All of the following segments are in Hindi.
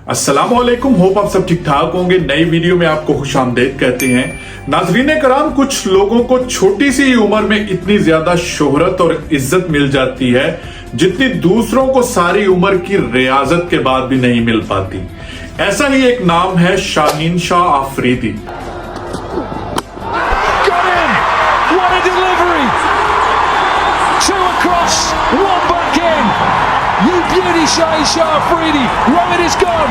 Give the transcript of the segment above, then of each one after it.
अस्सलामुअलैकुम, होप आप सब ठीक ठाक होंगे। नई वीडियो में आपको खुशामदीद कहते हैं। नाजरीन कराम, कुछ लोगों को छोटी सी उम्र में इतनी ज्यादा शोहरत और इज्जत मिल जाती है जितनी दूसरों को सारी उम्र की रियाजत के बाद भी नहीं मिल पाती। ऐसा ही एक नाम है Shaheen Shah Afridi. You beauty, Shahin Shah Afridi. Rohit is gone.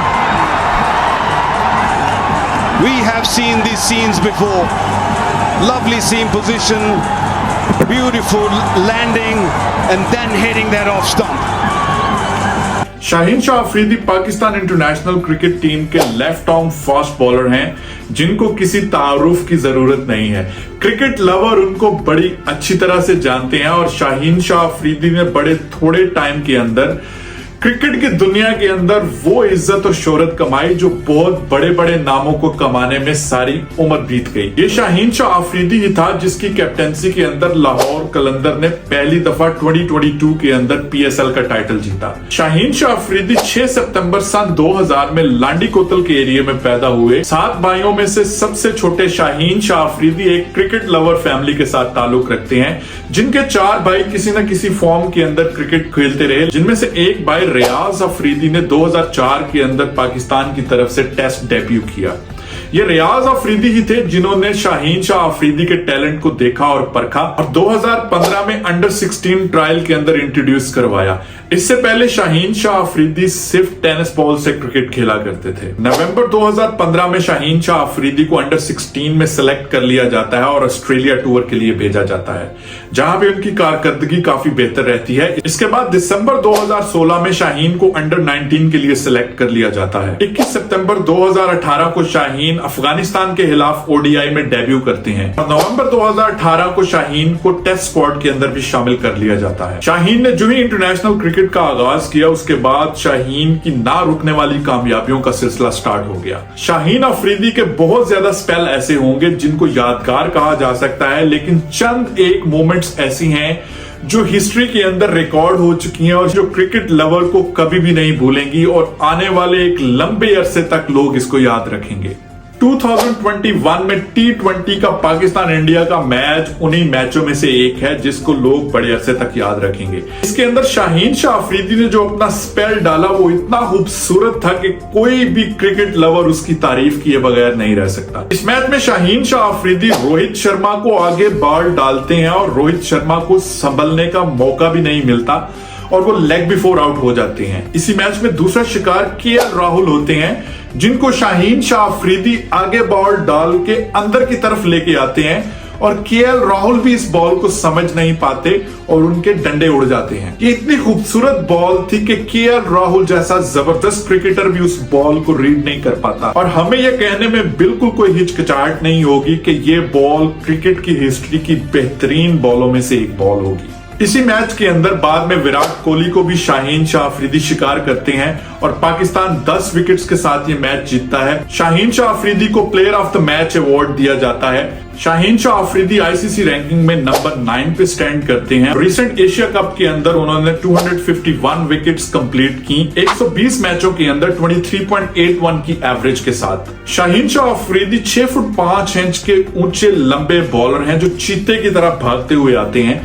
We have seen these scenes before. Lovely seam position, beautiful landing, and then hitting that off stump. Shaheen Shah Afridi Pakistan international cricket team के लेफ्ट आर्म फास्ट बॉलर हैं जिनको किसी तारुफ की जरूरत नहीं है। क्रिकेट लवर उनको बड़ी अच्छी तरह से जानते हैं और शाहीन शाह अफरीदी ने बड़े थोड़े टाइम के अंदर क्रिकेट की दुनिया के अंदर वो इज्जत और शोहरत कमाई जो बहुत बड़े बड़े नामों को कमाने में सारी उम्र बीत गई। ये शाहीन शाह अफरीदी ही था जिसकी कैप्टेंसी के अंदर लाहौर कलंदर ने पहली दफा 2022 के अंदर पीएसएल का टाइटल जीता। शाहीन शाह अफरीदी 6 सितंबर सन 2000 में लांडी कोतल के एरिया में पैदा हुए। 7 भाइयों में से सबसे छोटे शाहीन शाह अफरीदी एक क्रिकेट लवर फैमिली के साथ ताल्लुक रखते हैं जिनके 4 भाई किसी न किसी फॉर्म के अंदर क्रिकेट खेलते रहे, जिनमें से एक भाई रियाज अफरीदी ने 2004 के अंदर पाकिस्तान की तरफ से टेस्ट डेब्यू किया। ये रियाज अफरीदी ही थे जिन्होंने शाहीन शाह अफरीदी के टैलेंट को देखा और परखा और 2015 में अंडर 16 ट्रायल के अंदर इंट्रोड्यूस करवाया। इससे पहले शाहीन शाह अफरीदी सिर्फ टेनिस बॉल से क्रिकेट खेला करते थे। नवंबर 2015 में शाहीन शाह अफरीदी को अंडर 16 में सिलेक्ट कर लिया जाता है और ऑस्ट्रेलिया टूर के लिए भेजा जाता है, जहां पे उनकी कारकर्दगी काफी बेहतर रहती है। इसके बाद दिसंबर 2016 में शाहीन को अंडर 19 के लिए सिलेक्ट कर लिया जाता है। 21 सितंबर 2018 को शाहीन अफगानिस्तान के खिलाफ ओडीआई में डेब्यू करते हैं और नवंबर 2018 को शाहीन को टेस्ट स्क्वाड के अंदर भी शामिल कर लिया जाता है। शाहीन ने जो ही इंटरनेशनल क्रिकेट का आगाज किया उसके बाद शाहीन की ना रुकने वाली कामयाबियों का सिलसिला स्टार्ट हो गया। शाहीन अफरीदी के बहुत ज्यादा स्पेल ऐसे होंगे जिनको यादगार कहा जा सकता है, लेकिन चंद एक मोमेंट्स ऐसी हैं जो हिस्ट्री के अंदर रिकॉर्ड हो चुकी हैं और जो क्रिकेट लवर को कभी भी नहीं भूलेंगी और आने वाले एक लंबे अरसे तक लोग इसको याद रखेंगे। 2021 में T20 का पाकिस्तान इंडिया का मैच उन्हीं मैचों में से एक है जिसको लोग बड़े अरसे तक याद रखेंगे। इसके अंदर शाहीन शाह अफरीदी ने जो अपना स्पेल डाला वो इतना खूबसूरत था कि कोई भी क्रिकेट लवर उसकी तारीफ किए बगैर नहीं रह सकता। इस मैच में शाहीन शाह अफरीदी रोहित शर्मा को आगे बॉल डालते हैं और रोहित शर्मा को संभलने का मौका भी नहीं मिलता और वो लेग बिफोर आउट हो जाते हैं। इसी मैच में दूसरा शिकार केएल राहुल होते हैं जिनको शाहीन शाह अफरीदी आगे बॉल डाल के अंदर की तरफ लेके आते हैं और केएल राहुल भी इस बॉल को समझ नहीं पाते और उनके डंडे उड़ जाते हैं। ये इतनी खूबसूरत बॉल थी कि केएल राहुल जैसा जबरदस्त क्रिकेटर भी उस बॉल को रीड नहीं कर पाता और हमें यह कहने में बिल्कुल कोई हिचकिचाहट नहीं होगी कि ये बॉल क्रिकेट की हिस्ट्री की बेहतरीन बॉलों में से एक बॉल होगी। इसी मैच के अंदर बाद में विराट कोहली को भी शाहीन शाह अफरीदी शिकार करते हैं और पाकिस्तान 10 विकेट्स के साथ ये मैच जीतता है। शाहीन शाह अफरीदी को player of the match award दिया जाता है। शाहीन शाह अफरीदी आईसीसी रैंकिंग में नंबर 9 पे स्टैंड करते हैं। रिसेंट एशिया कप के अंदर उन्होंने 251 विकेट्स कंप्लीट की 120 मैचों के अंदर 23.81 की एवरेज के साथ। शाहीन शाह अफरीदी 6 फुट 5 इंच के ऊंचे लंबे बॉलर हैं जो चीते की तरह भागते हुए आते हैं।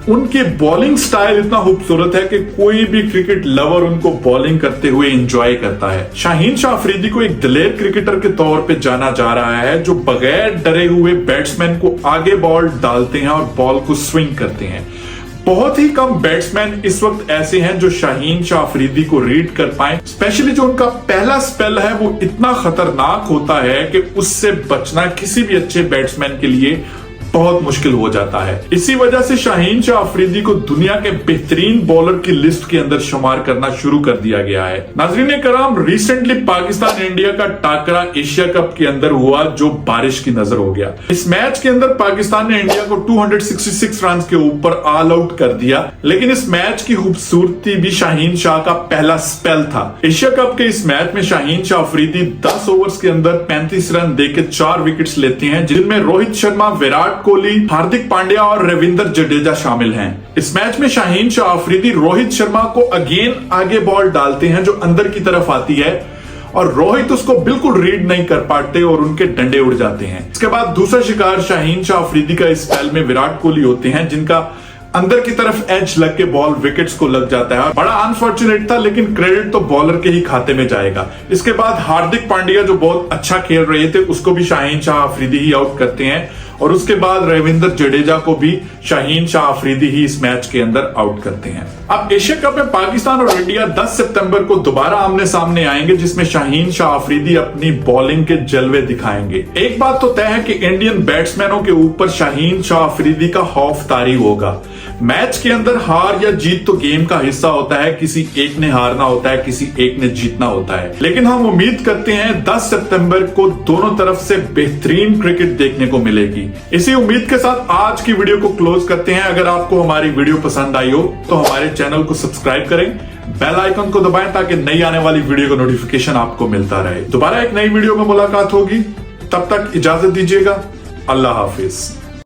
उनके बॉलिंग स्टाइल इतना खूबसूरत है कि कोई भी क्रिकेट लवर उनको बॉलिंग करते हुए एंजॉय करता है। शाहीन शाह अफरीदी को एक दिलेर क्रिकेटर के तौर पे जाना जा रहा है जो बगैर डरे हुए बैट्समैन को आगे बॉल डालते हैं और बॉल को स्विंग करते हैं। बहुत ही कम बैट्समैन इस वक्त ऐसे हैं जो शाहीन शाह अफरीदी को रीड कर पाए। स्पेशली जो उनका पहला स्पेल है वो इतना खतरनाक होता है कि उससे बचना किसी भी अच्छे बैट्समैन के लिए बहुत मुश्किल हो जाता है। इसी वजह से शाहीन शाह अफरीदी को दुनिया के बेहतरीन बॉलर की लिस्ट के अंदर शुमार करना शुरू कर दिया गया है। नाज़रीन कराम, रिसेंटली पाकिस्तान इंडिया का टाकरा एशिया कप के अंदर हुआ जो बारिश की नजर हो गया। इस मैच के अंदर पाकिस्तान ने इंडिया को 266 रन के ऊपर ऑल आउट कर दिया, लेकिन इस मैच की खूबसूरती भी शाहीन शाह का पहला स्पेल था। एशिया कप के इस मैच में शाहीन शाह अफरीदी 10 ओवर्स के अंदर 35 रन देके 4 विकेट्स लेते हैं, जिनमें रोहित शर्मा, विराट कोहली, हार्दिक पांड्या और रविंद्र जडेजा शामिल हैं। इस मैच में शाहीन शाह अफरीदी रोहित शर्मा को अगेन आगे बॉल डालते हैं जो अंदर की तरफ आती है और रोहित उसको बिल्कुल रीड नहीं कर पाते और उनके डंडे उड़ जाते हैं। इसके बाद दूसरा शिकार शाहीन शाह अफरीदी का इस स्पेल में विराट कोहली होते हैं, जिनका अंदर की तरफ एज लग के बॉल विकेट्स को लग जाता है। बड़ा अनफॉर्चुनेट था, लेकिन क्रेडिट तो बॉलर के ही खाते में जाएगा। इसके बाद हार्दिक पांड्या जो बहुत अच्छा खेल रहे थे, उसको भी शाहीन शाह अफरीदी ही आउट करते हैं और उसके बाद रविंद्र जडेजा को भी शाहीन शाह अफरीदी ही इस मैच के अंदर आउट करते हैं। अब एशिया कप में पाकिस्तान और इंडिया 10 सितंबर को दोबारा आमने सामने आएंगे, जिसमें शाहीन शाह अफरीदी अपनी बॉलिंग के जलवे दिखाएंगे। एक बात तो तय है कि इंडियन बैट्समैनों के ऊपर शाहीन शाह अफरीदी का खौफ तारी होगा। मैच के अंदर हार या जीत तो गेम का हिस्सा होता है, किसी एक ने हारना होता है, किसी एक ने जीतना होता है, लेकिन हम उम्मीद करते हैं 10 सितंबर को दोनों तरफ से बेहतरीन क्रिकेट देखने को मिलेगी। इसी उम्मीद के साथ आज की वीडियो को क्लोज करते हैं। अगर आपको हमारी वीडियो पसंद आई हो तो हमारे चैनल को सब्सक्राइब करें, बेल आइकन को दबाएं ताकि नई आने वाली वीडियो का नोटिफिकेशन आपको मिलता रहे। दोबारा एक नई वीडियो में मुलाकात होगी, तब तक इजाजत दीजिएगा। अल्लाह हाफिज।